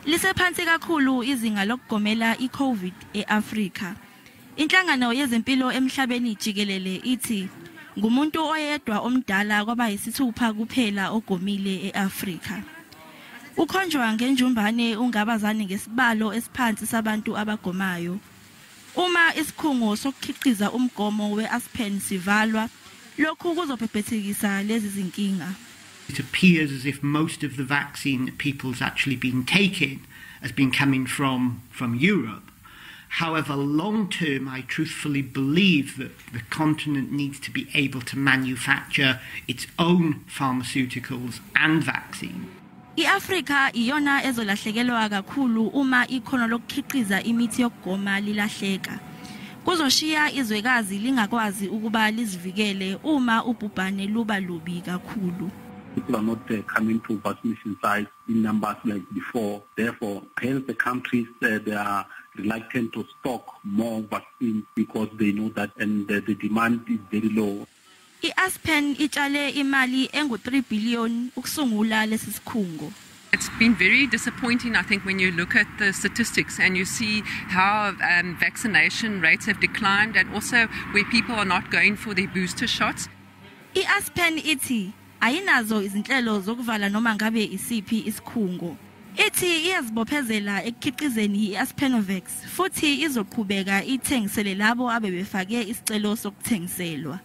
Lisephansi kakhulu izinga lokugomela iCOVID eAfrika. Inhlangano yezempilo emhlabeni jikelele ithi ngumuntu oyedwa omdala kwaba yisithupha kuphela ogomile eAfrika. Ukhonjwa ngenjumbane ungabazane ngesibalo esiphansi sabantu abagomayo. Uma isikhungo sokukhiqiza umgomo weAspen sivalwa, lokhu kuzobhebhethekisa lezi zinkinga. It appears as if most of the vaccine that people's actually been taking has been coming from Europe. However, long term, I truthfully believe that the continent needs to be able to manufacture its own pharmaceuticals and vaccine. iAfrika iyona ezolahlekelwa kakhulu uma ikhono lokukhiqiza imithi yokugoma lilahleka. Kuzoshiya izwekazi lingakwazi ukuba lizivikele uma ubhubhane luba lubi kakhulu. People are not coming to vaccination sites in numbers like before. Therefore, hence the countries they are reluctant to stock more vaccines because they know that and the demand is very low. iAspen itshale imali engu-3 billion ukusungula lesi sikhungo. It's been very disappointing, I think, when you look at the statistics and you see how vaccination rates have declined and also where people are not going for their booster shots. iAspen ithi ayinazo izinhlelo zokuvala noma ngabe isiphi isikhungo. Ithi iyazibophezela ekukhiqizeni iAspenovax futhi izoqhubeka ithengisele labo abebefake isicelo sokuthengiselwa.